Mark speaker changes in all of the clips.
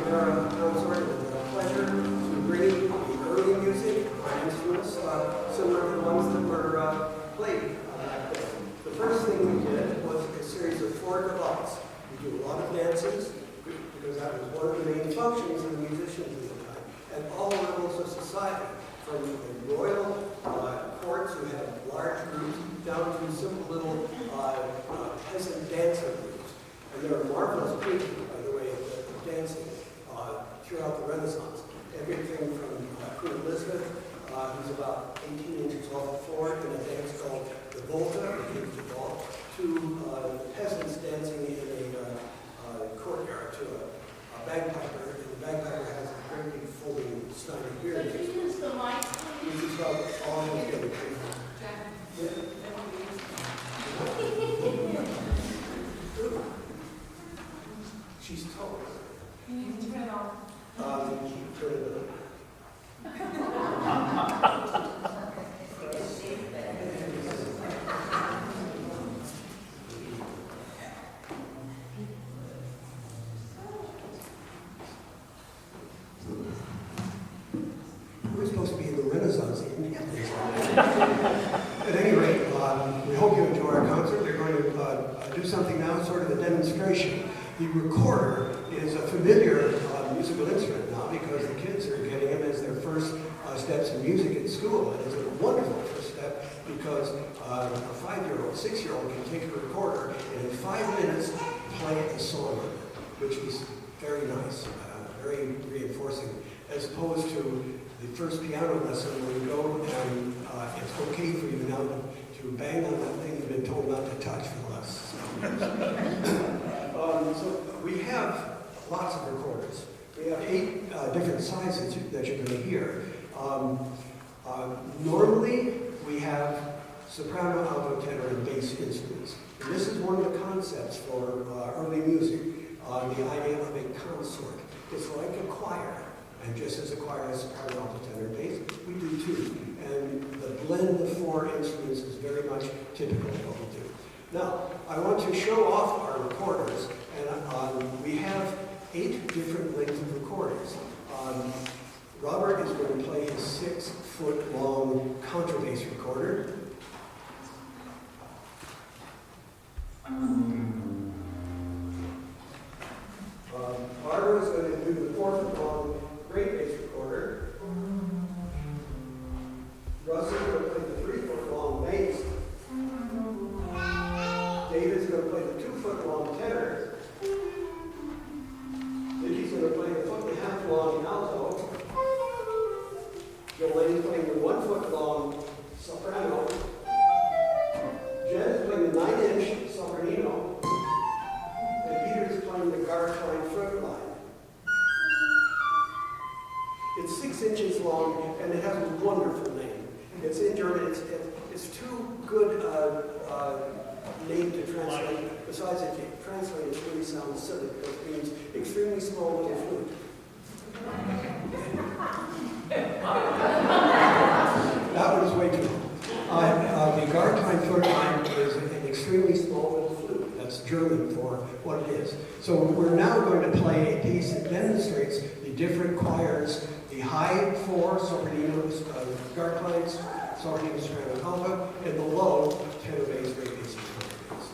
Speaker 1: Vera, Consort. It's a pleasure to bring the early music instruments similar to the ones that were played back then. The first thing we did was a series of 4 gavottes. We do a lot of dances because that was one of the main functions of the musicians at the time, at all levels of society, from the royal courts who had large groups down to simple little peasant dancing groups. And there are marvelous pictures, by the way, of dancing throughout the Renaissance. Everything from Queen Elizabeth, who's about 18 inches off the floor, in a dance called the Volta, or King's Ball, to peasants dancing in a courtyard to a bagpiper. And the bagpiper has a great big folding Steiner beard.
Speaker 2: Could you use the mic?
Speaker 1: Which is about almost everything. She's tall.
Speaker 2: You need to turn it off.
Speaker 1: Turn it on. We're supposed to be in the Renaissance even. At any rate, we hope you enjoy our concert. We're going to do something now, sort of a demonstration. The recorder is a familiar musical instrument now because the kids are getting it as their first steps in music at school. And it's a wonderful first step because a 5-year-old, 6-year-old can take a recorder and in 5 minutes play a song, which is very nice, very reinforcing, as opposed to the first piano lesson where you go and it's okay for you now to bang on that thing you've been told not to touch for the last 7 years. So we have lots of recorders. We have 8 different sizes that you're going to hear. Normally, we have soprano, alto, tenor, and bass instruments. And this is one of the concepts for early music, the idea of a consort. It's like a choir. And just as a choir has soprano, alto, tenor, bass, we do too. And the blend of 4 instruments is very much typical of what we do. Now, I want to show off our recorders, and we have 8 different lengths of recorders. Robert is going to play his 6-foot-long contrabass recorder. Barbara is going to do the 4-foot-long great bass recorder. Russ is going to play the 3-foot-long bass. David's going to play the 2-foot-long tenor. Vicky's going to play the 1.5-foot-long alto. Jolene's playing the 1-foot-long soprano. Jen is playing the 9-inch sopranino. And Peter's playing the Gartline front line. It's 6 inches long, and it has a wonderful name. It's in German. It's too good name to translate. Besides, if you translate, it really sounds silly because it means extremely small little flute. That was way too long. The Gartlein Flötlein is an extremely small little flute. That's German for what it is. So we're now going to play a piece that demonstrates the different choirs, the high four sopraninos, Gartleins, soprano, soprano, alto, and the low tenor bass, great bass, and contrabass.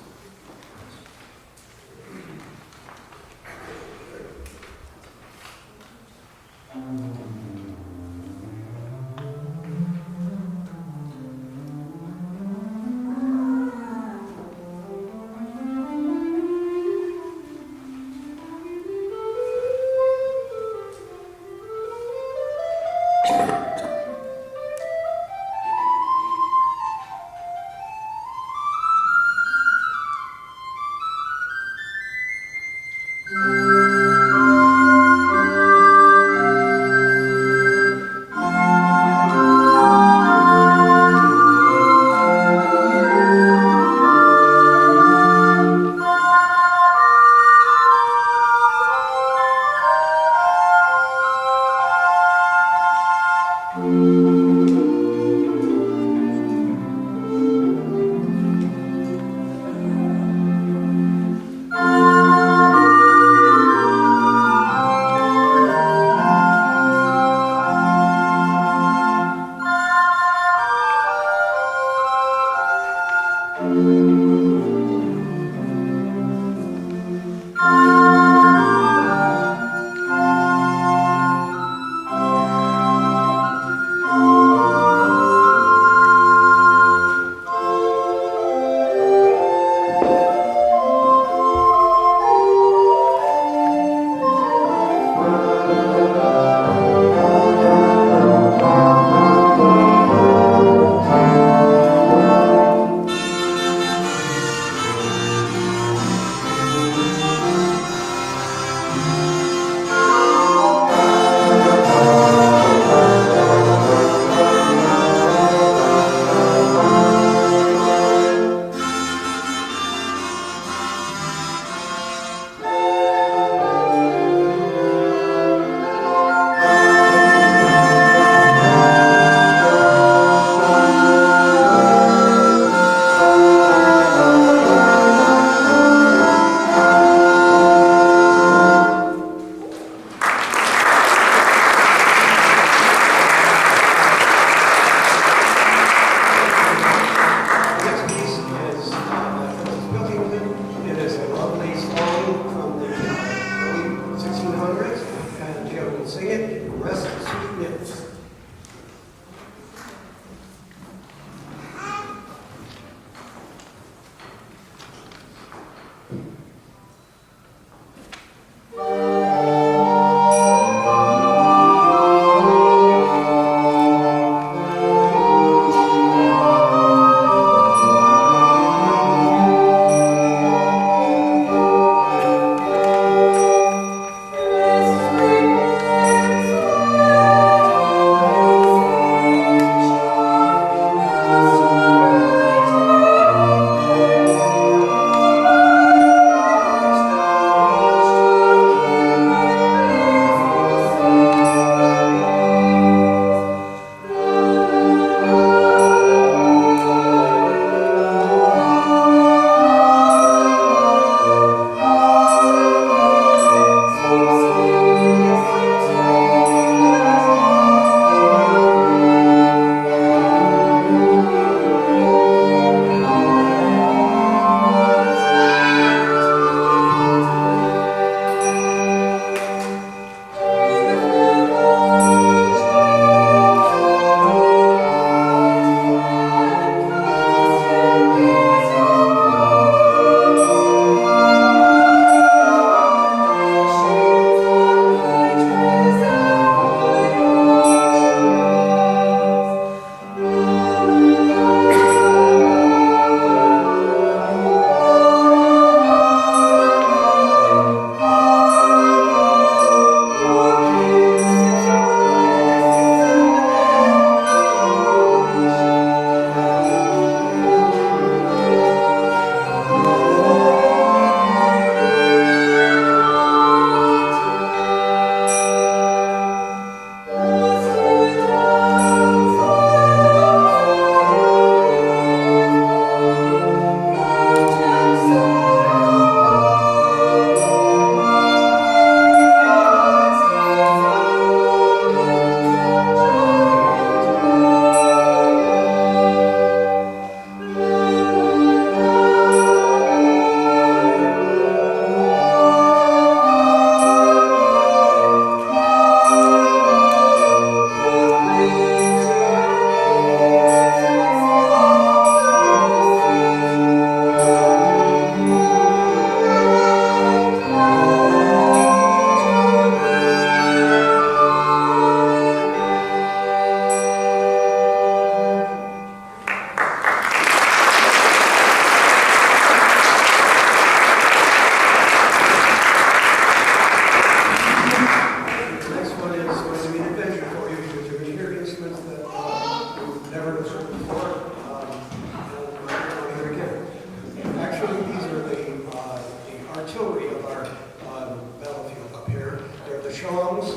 Speaker 1: shawms,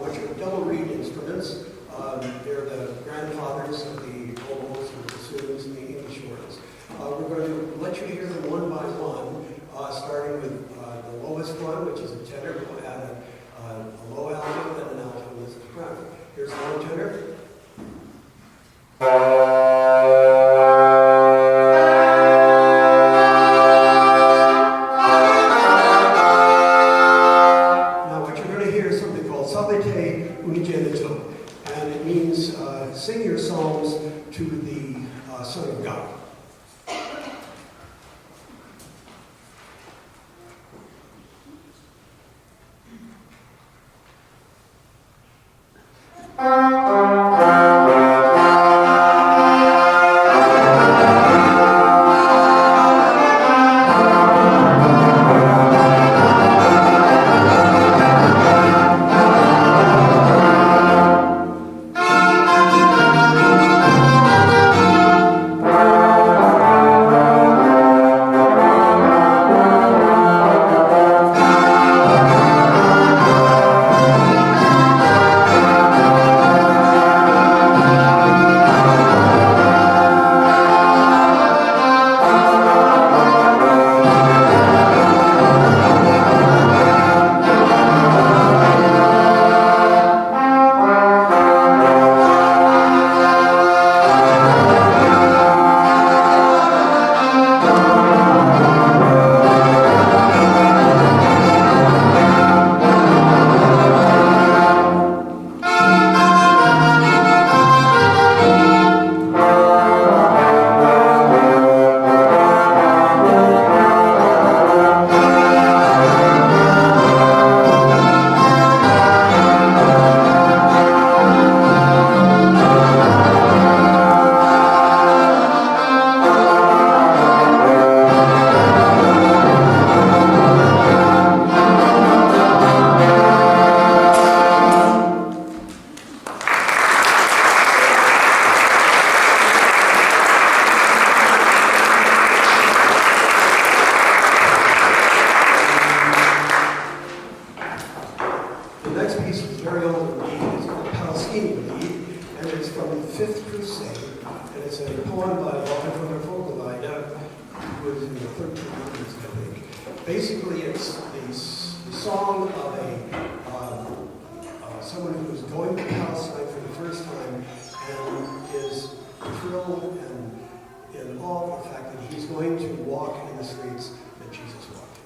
Speaker 1: which are double reed instruments. They're the grandfathers of the oboes and bassoons and the English horns. We're going to let you hear them one by one, starting with the lowest one, which is a tenor. We'll add a low alto and an alto and a soprano. Here's the low tenor. Now what you're going to hear is something called Sapete Unigenito, and it means sing your psalms to the Son of God. Basically, it's the song of someone who is going to Palestine for the first time and is thrilled and in awe of the fact that he's going to walk in the streets that Jesus walked in.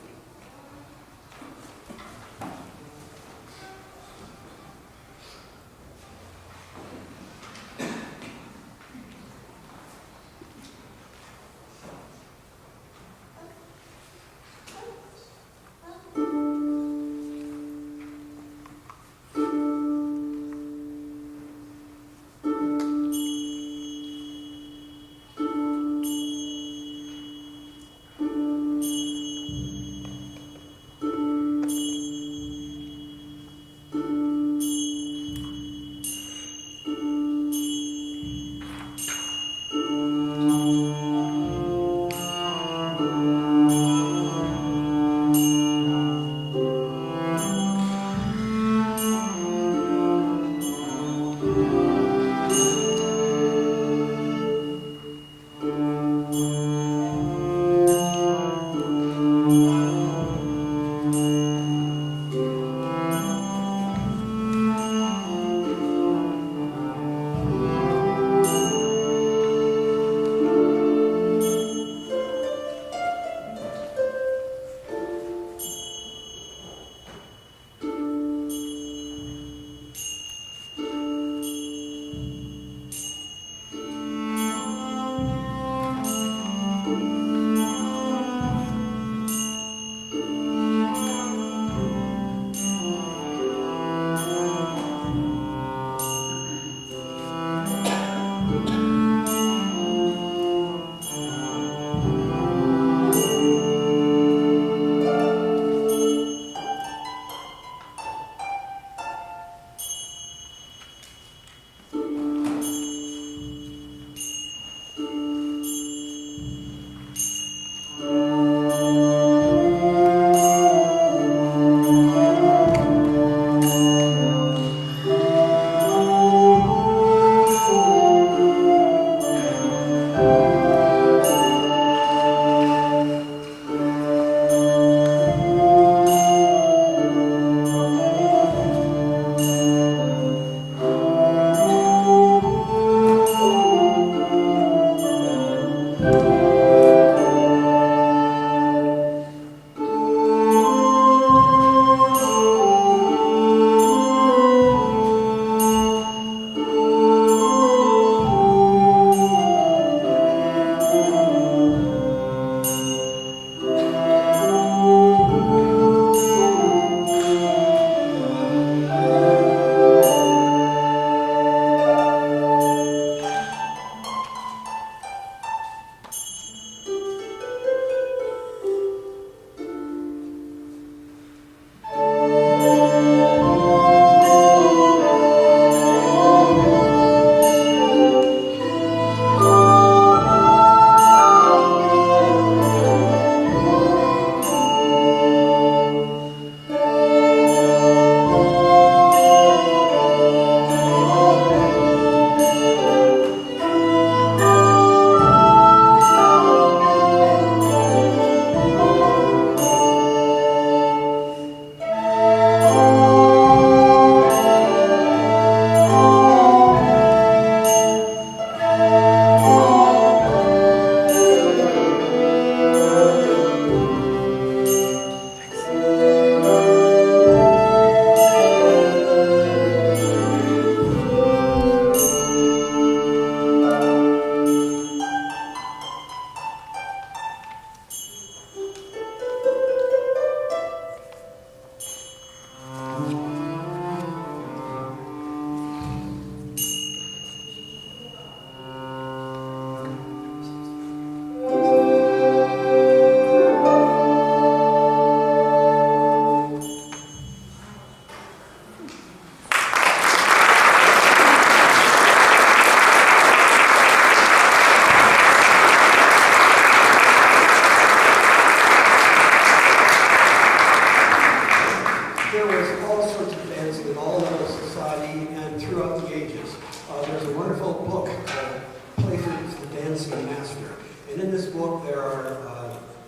Speaker 1: in all levels of society and throughout the ages. There's a wonderful book called Playful's The Dancing Master. And in this book there are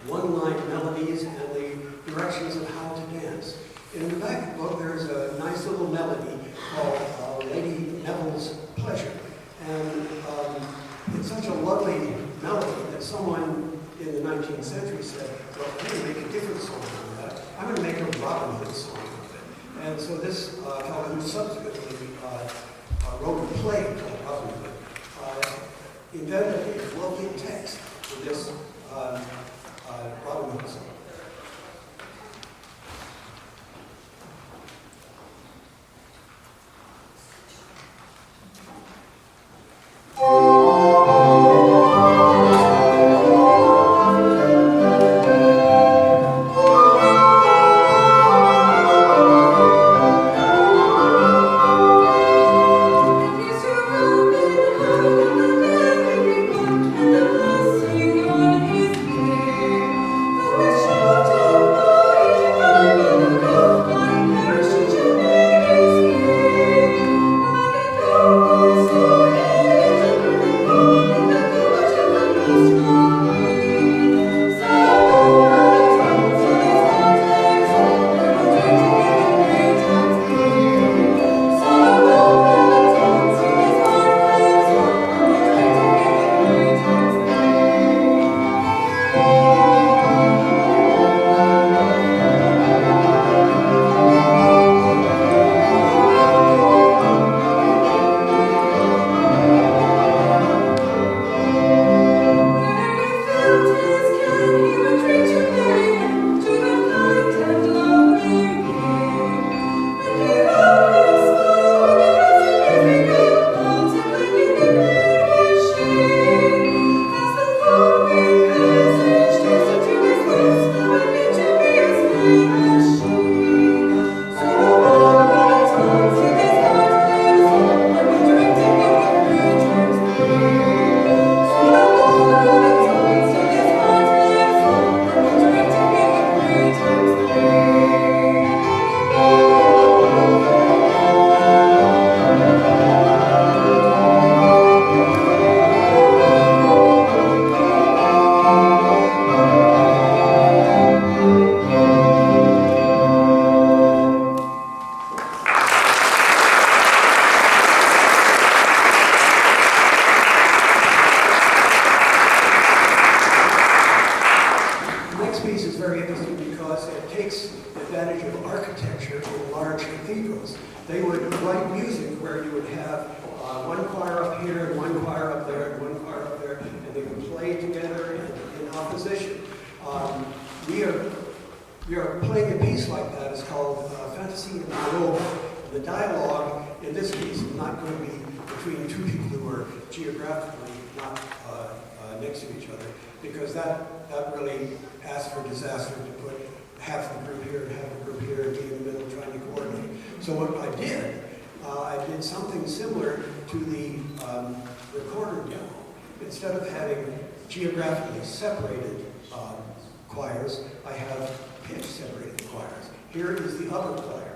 Speaker 1: one-line melodies and the directions of how to dance. And in the back of the book there's a nice little melody called Lady Neville's Pleasure. And it's such a lovely melody that someone in the 19th century said, well, I'm going to make a different song out of that. I'm going to make a Robin Hood song out of it. And so this fellow who subsequently wrote a play called Robin Hood invented a lovely text for this Robin Hood song. They would write music where you would have one choir up here and one choir up there and one choir up there, and they would play together in opposition. We are playing a piece like that. It's called Fantasy in the The dialogue in this case is not going to be between two people who are geographically not next to each other, because that really asks for disaster to put half the group here and half the group here and be in the middle trying to coordinate. So what I did something similar to the recorder demo. Instead of having geographically separated choirs, I have pitch separated choirs. Here is the upper choir.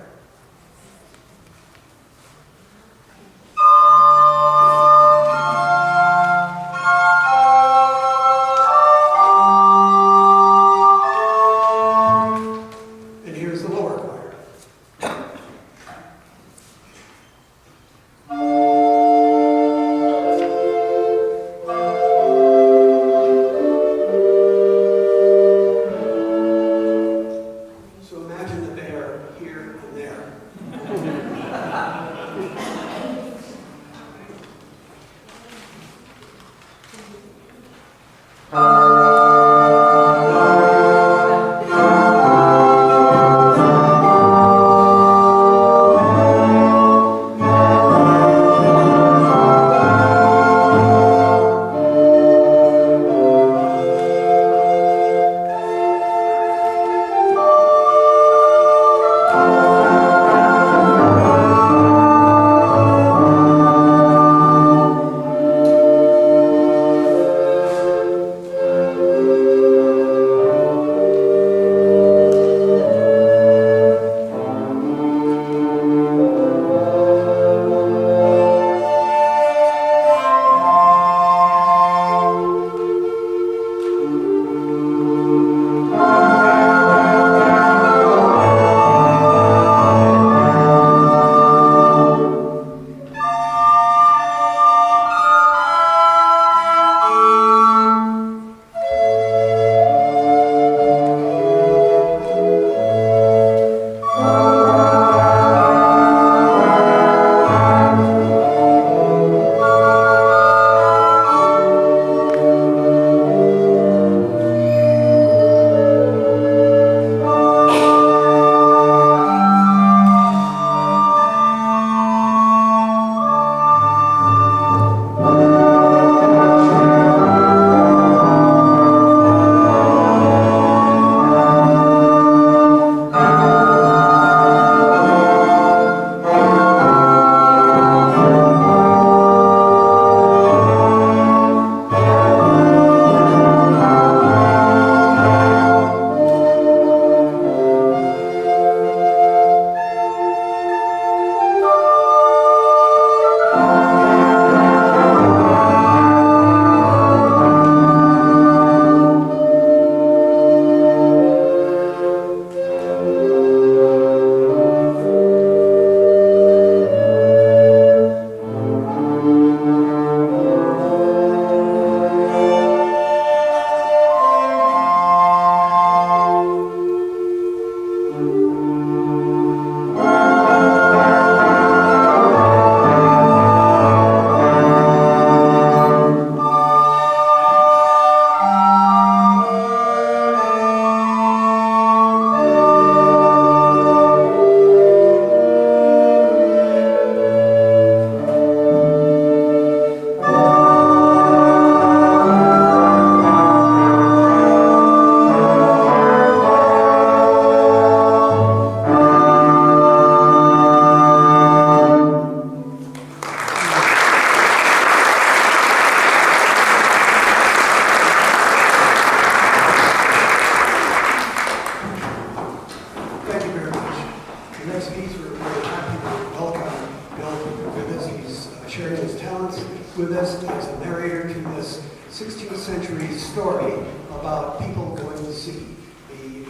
Speaker 1: next piece, we're very happy to welcome Bill with us. He's sharing his talents with us as a narrator to this 16th century story about people going to sea.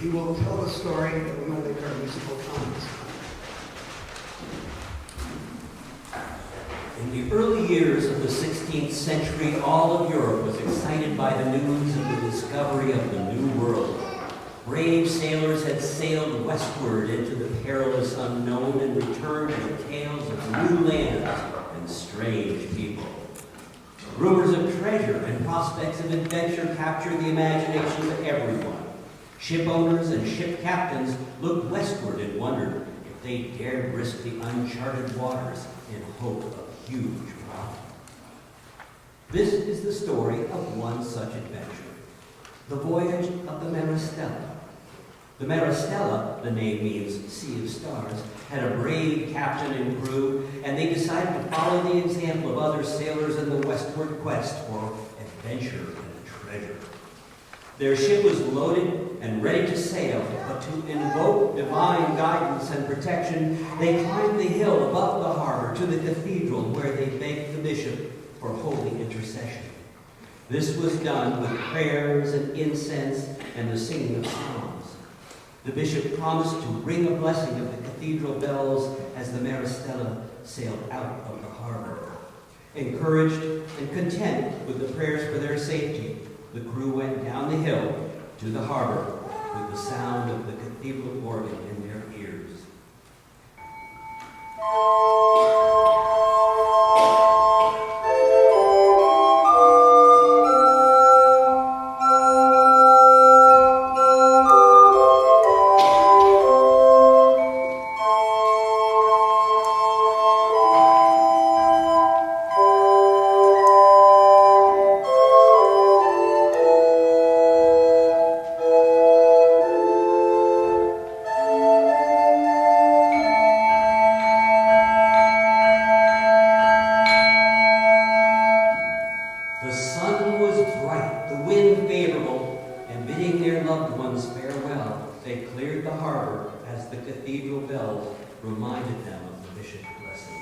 Speaker 1: He will tell the story, and we will make our musical comments.
Speaker 3: In the early years of the 16th century, all of Europe was excited by the news of the discovery of the New World. Brave sailors had sailed westward into the perilous unknown and returned with tales of new lands and strange people. Rumors of treasure and prospects of adventure captured the imagination of everyone. Ship owners and ship captains looked westward and wondered if they dared risk the uncharted waters in hope of huge profit. This is the story of one such adventure, the voyage of the Maristella. The Maristella, the name means Sea of Stars, had a brave captain and crew, and they decided to follow the example of other sailors in the westward quest for adventure and treasure. Their ship was loaded and ready to sail, but to invoke divine guidance and protection, they climbed the hill above the harbor to the cathedral where they begged the bishop for holy intercession. This was done with prayers and incense and the singing of psalms. The bishop promised to ring a blessing of the cathedral bells as the Maristella sailed out of the harbor. Encouraged and content with the prayers for their safety, the crew went down the hill to the harbor with the sound of the cathedral organ in their ears. Reminded them of the bishop's blessing.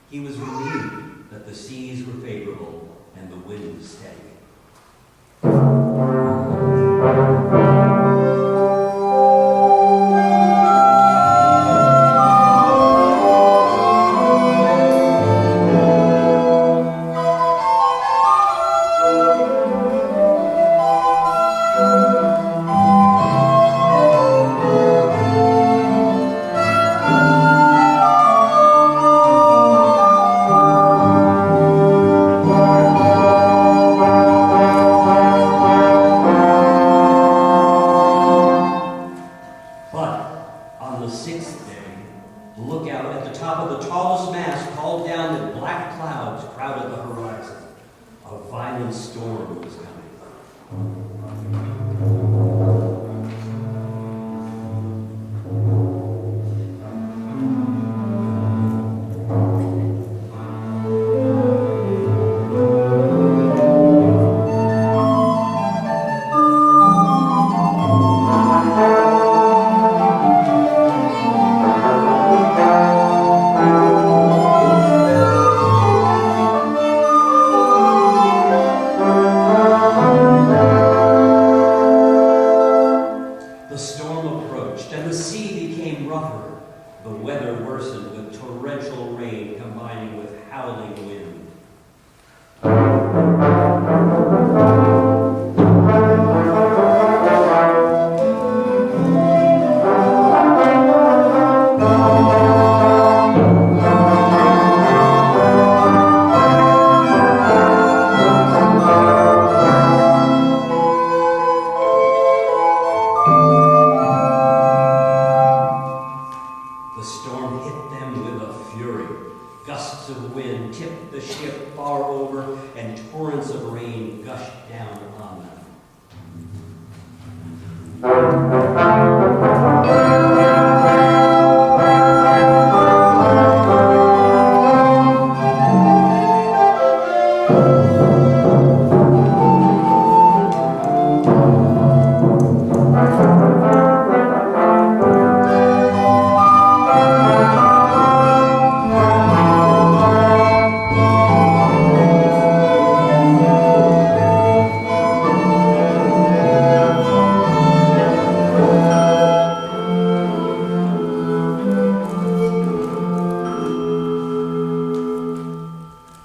Speaker 3: He was relieved that the seas were favorable and the wind was steady. the weather worsened with torrential rain combining with howling wind. The storm hit them with a fury. Gusts of wind tipped the ship far over, and torrents of rain gushed down on them.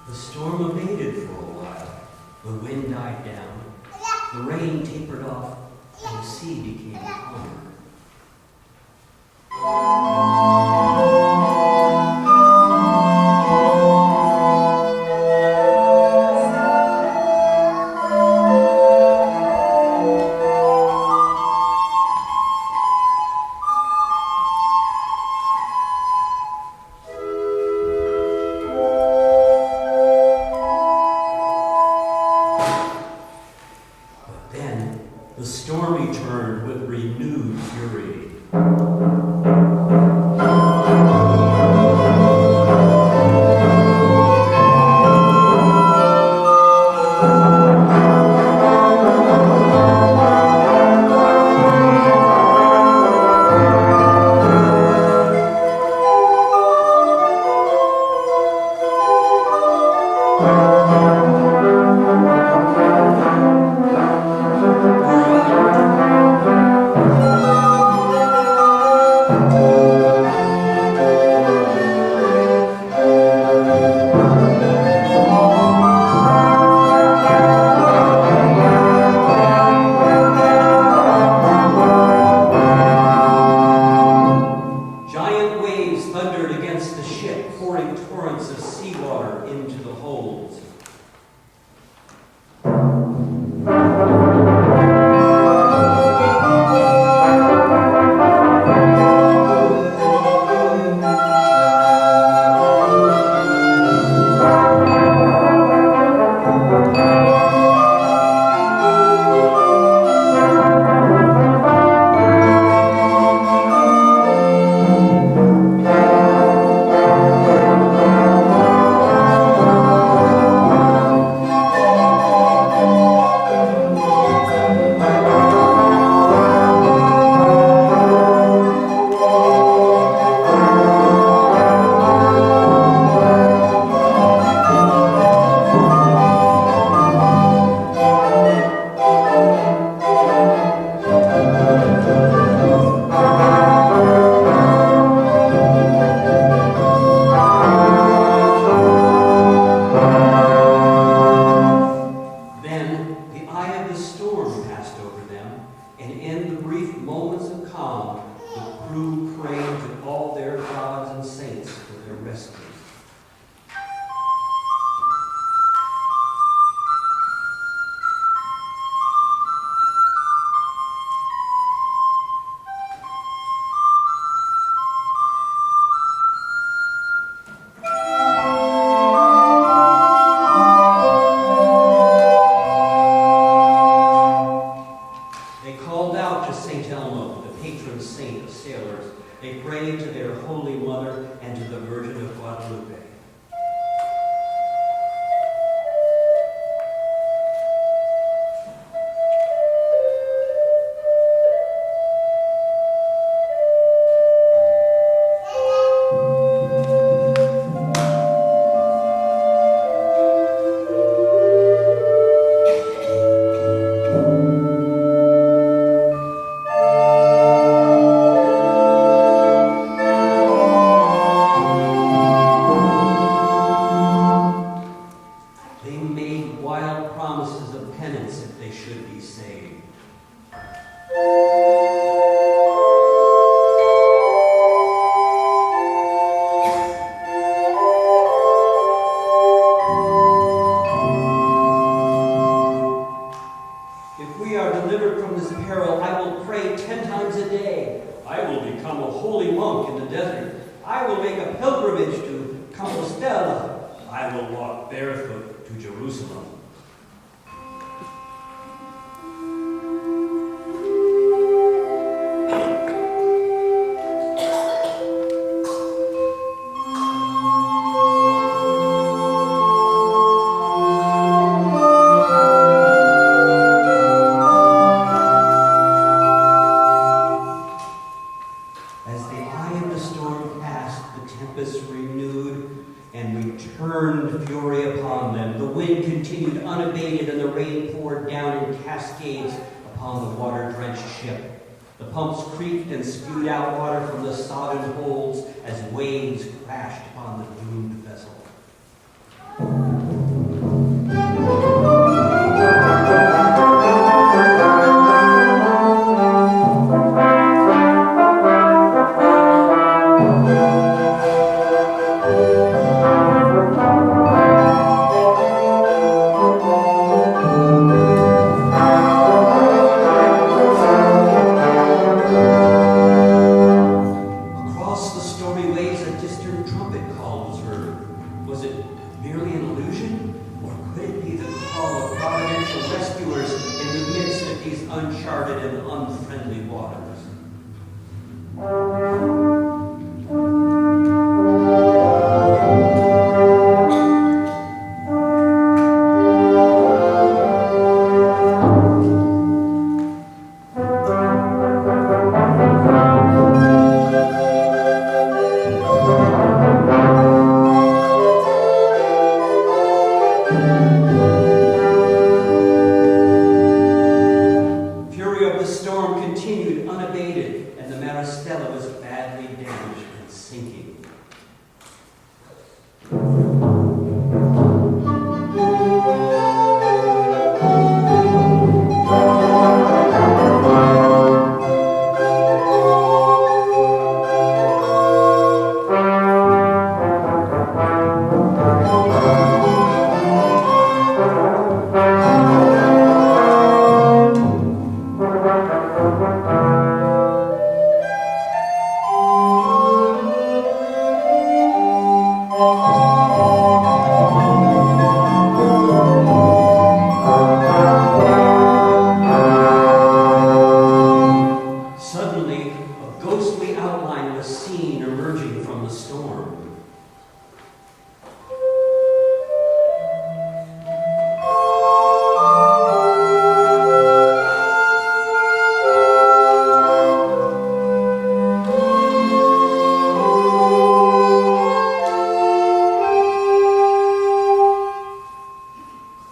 Speaker 3: The storm abated for a while. The wind died down. The rain tapered off, and the sea became calmer. But then the storm returned with renewed fury. Giant waves thundered against the ship, pouring torrents of seawater into the holds. Then the eye of the storm passed over them, and in the brief moments of calm, the crew prayed to all their gods and saints for their rescue. They called out to St. Elmo, the patron saint of sailors. They prayed to their Holy Mother and to the Virgin of Guadalupe. I will make a pilgrimage to Compostela. I will walk barefoot to Jerusalem. As the eye of the storm passed, the tempest renewed and returned fury upon them. The wind continued unabated, and the rain poured down in cascades upon the water-drenched ship. The pumps creaked and spewed out water from the sodden holds as waves crashed upon the doomed vessel. Across the stormy waves, a distant trumpet call was heard. Was it merely an illusion, or could it be the call of providential rescuers in the midst of these uncharted and unfriendly waters? Fury of the storm continued unabated, and the Maristella was badly damaged and sinking. Suddenly, a ghostly outline was seen emerging from the storm.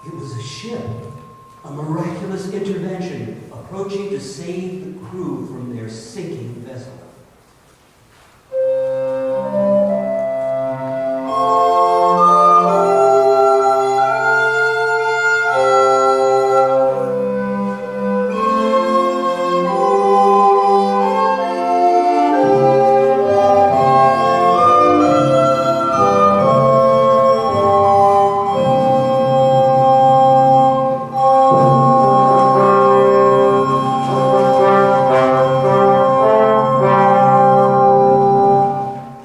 Speaker 3: It was a ship, a miraculous intervention approaching to save the crew from their sinking vessel.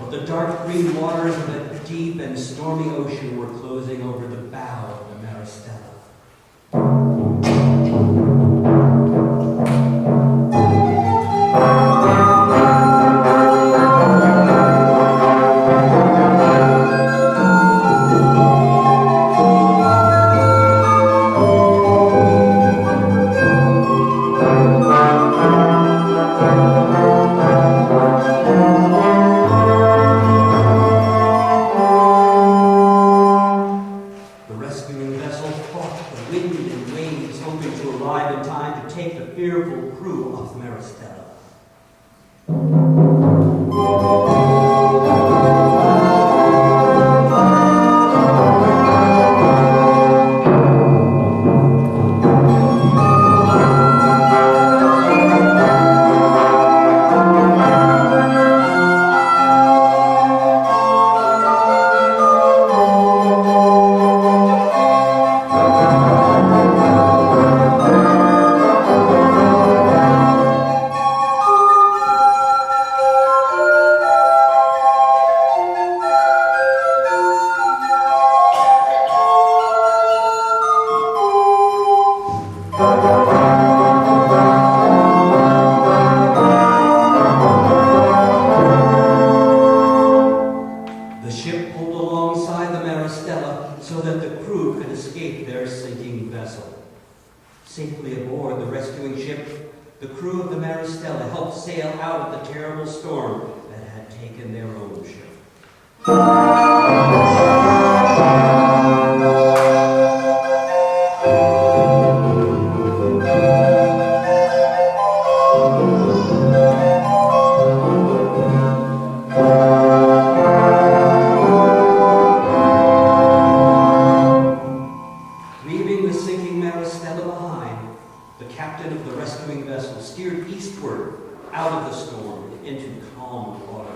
Speaker 3: But the dark green waters of a deep and stormy ocean were closing over the bow of the Maristella. The rescuing vessel crew could escape their sinking vessel. Safely aboard the rescuing ship, the crew of the Maristella helped sail out of the terrible storm that had taken their own ship. Leaving the sinking Maristella behind, the captain of the rescuing vessel steered eastward out of the storm into calm waters.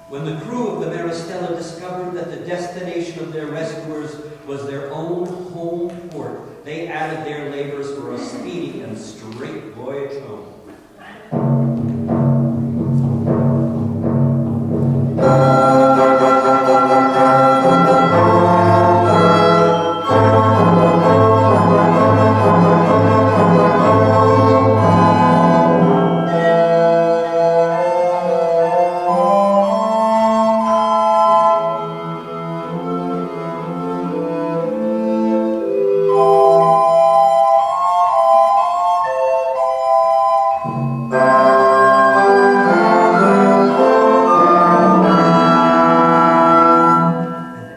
Speaker 3: When the crew of the Maristella discovered that the destination of their rescuers was their own home port, they added their labors for a speedy and straight voyage home.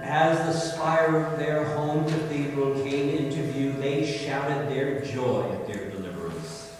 Speaker 3: And as the spire of their home cathedral came into view, they shouted their joy at their deliverance.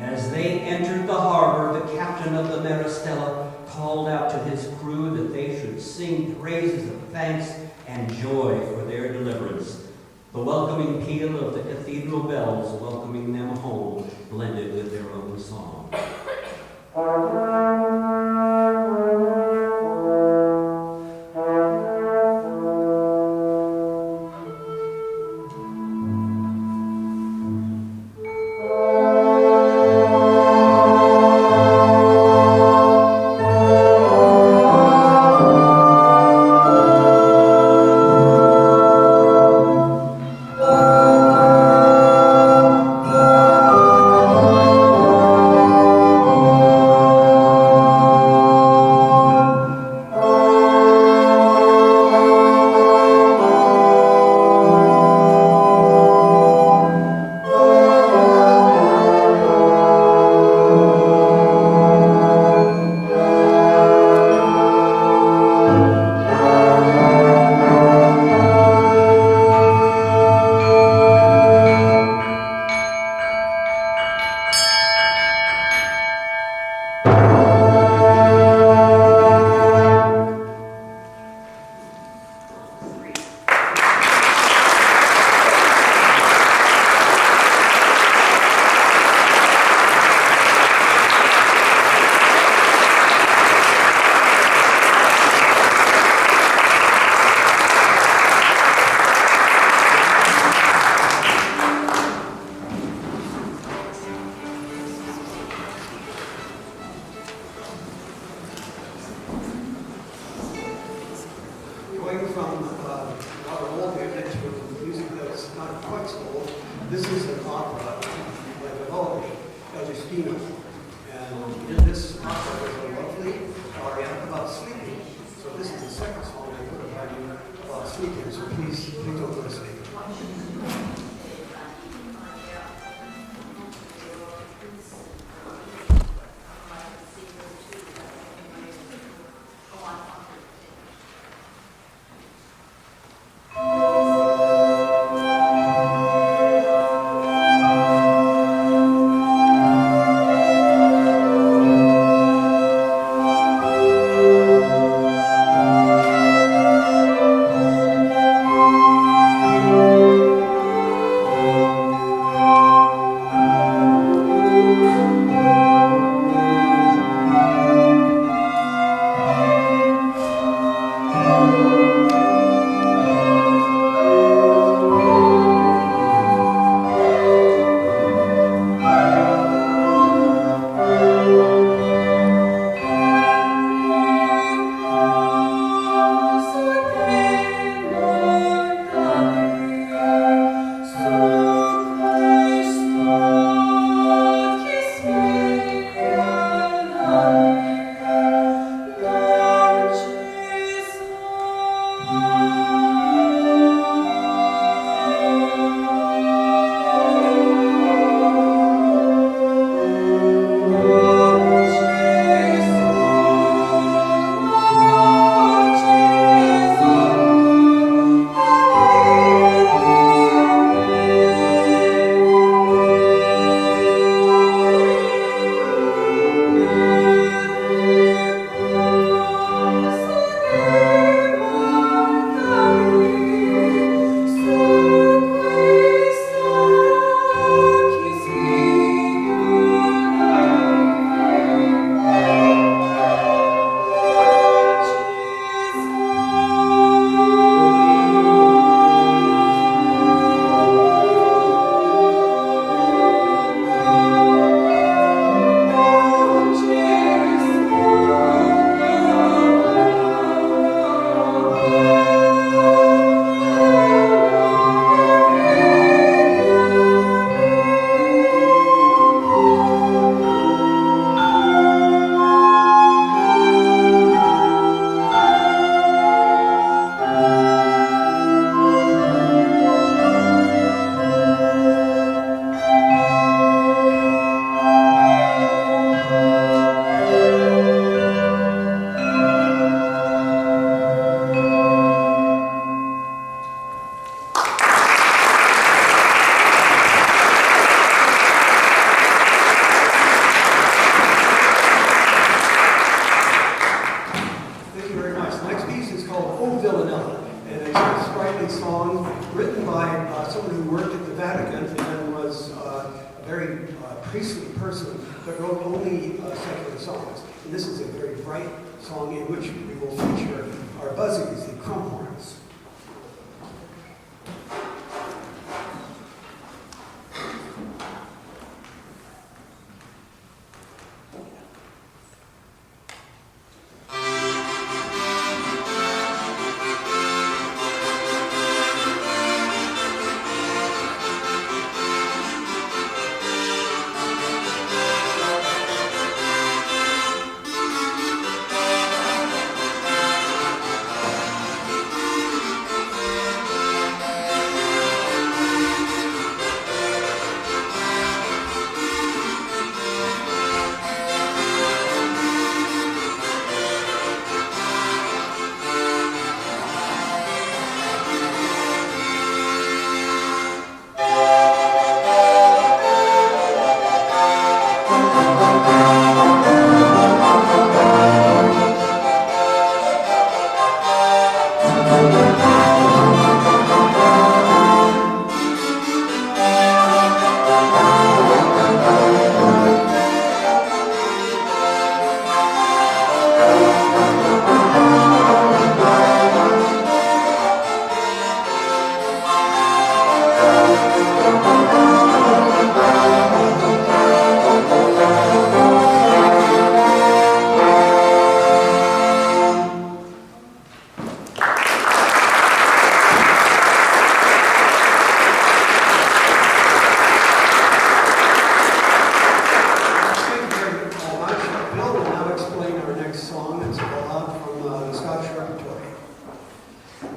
Speaker 3: As they entered the harbor, the captain of the Maristella called out to his crew that they should sing praises of thanks and joy for their deliverance. The welcoming peal of the cathedral bells welcoming them home blended with their own song.
Speaker 1: Going from rather old music to music that's not quite so old, this is an opera, like a Polish, Eugustina. And in this opera, there's a lovely aria about sleeping. So this is the second song I put about you about sleeping. So please don't go to sleep. It's a sprightly song written by someone who worked at the Vatican and was a very priestly person, but wrote only secular songs. And this is a very bright song in which we will feature our buzzies, the crumhorns.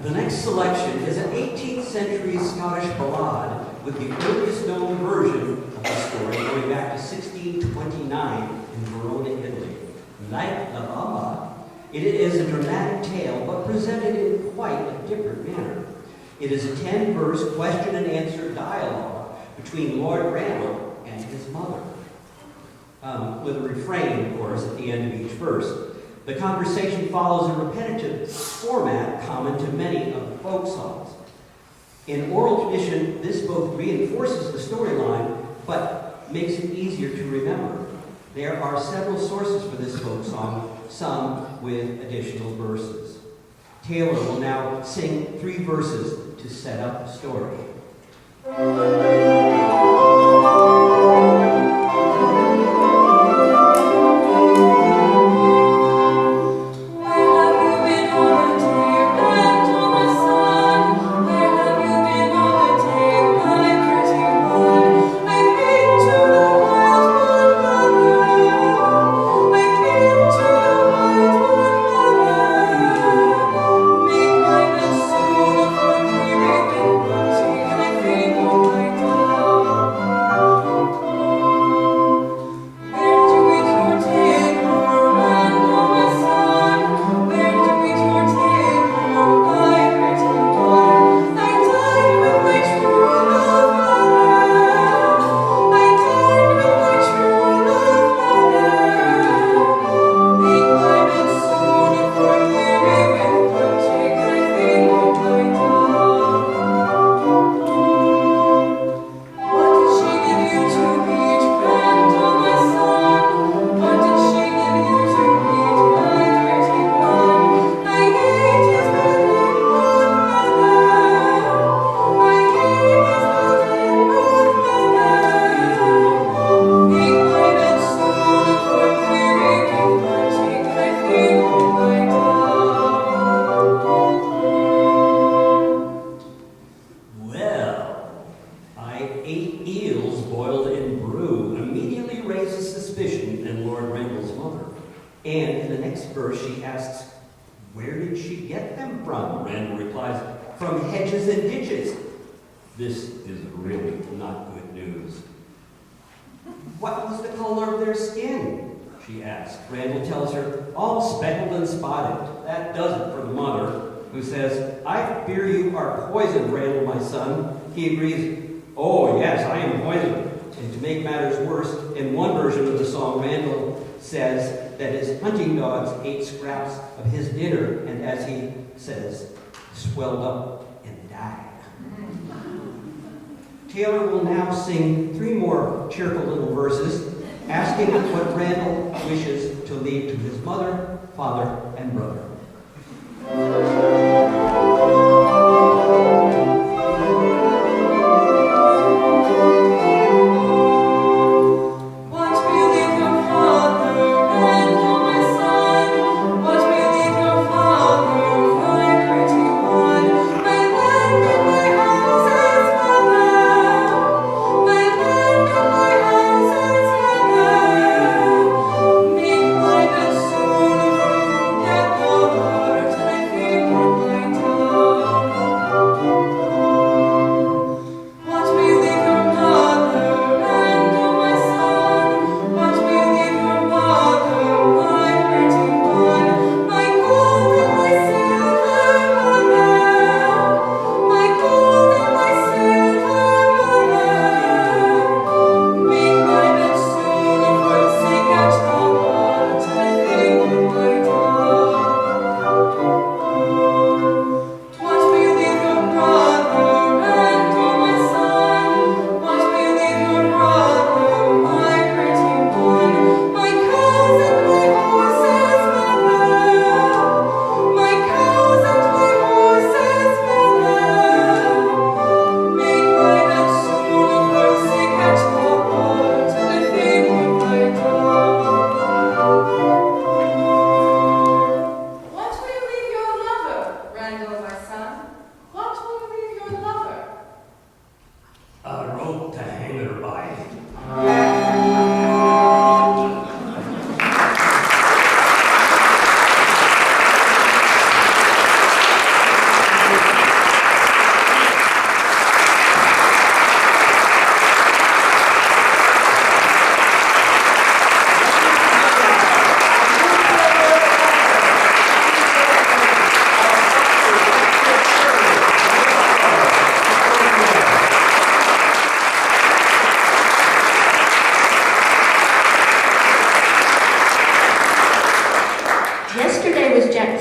Speaker 3: The next selection is an 18th century Scottish ballad with the earliest known version of the story going back to 1629 in Verona, Italy. Like La Bamba, it is a dramatic tale but presented in quite a different manner. It is a 10-verse question and answer dialogue between Lord Randall and his mother, with a refrain, of course, at the end of each verse. The conversation follows a repetitive format common to many of the folk songs. In oral tradition, this both reinforces the storyline, but makes it easier to remember. There are several sources for this folk song, some with additional verses. Taylor will now sing 3 verses to set up the story. He agrees, "Oh, yes, I am poisoned." And to make matters worse, in one version of the song, Randall says that his hunting dogs ate scraps of his dinner, and as he says, swelled up and died. Taylor will now sing 3 more cheerful little verses, asking what Randall wishes to leave to his mother, father, and brother.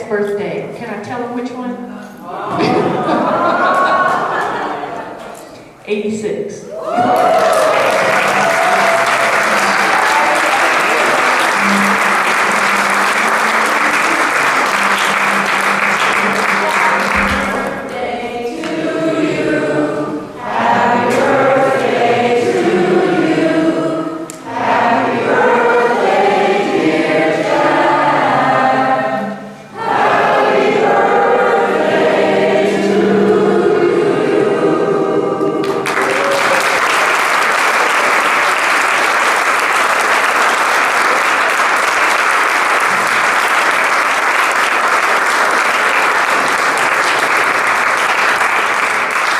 Speaker 4: Birthday. Can I tell him which one? 86.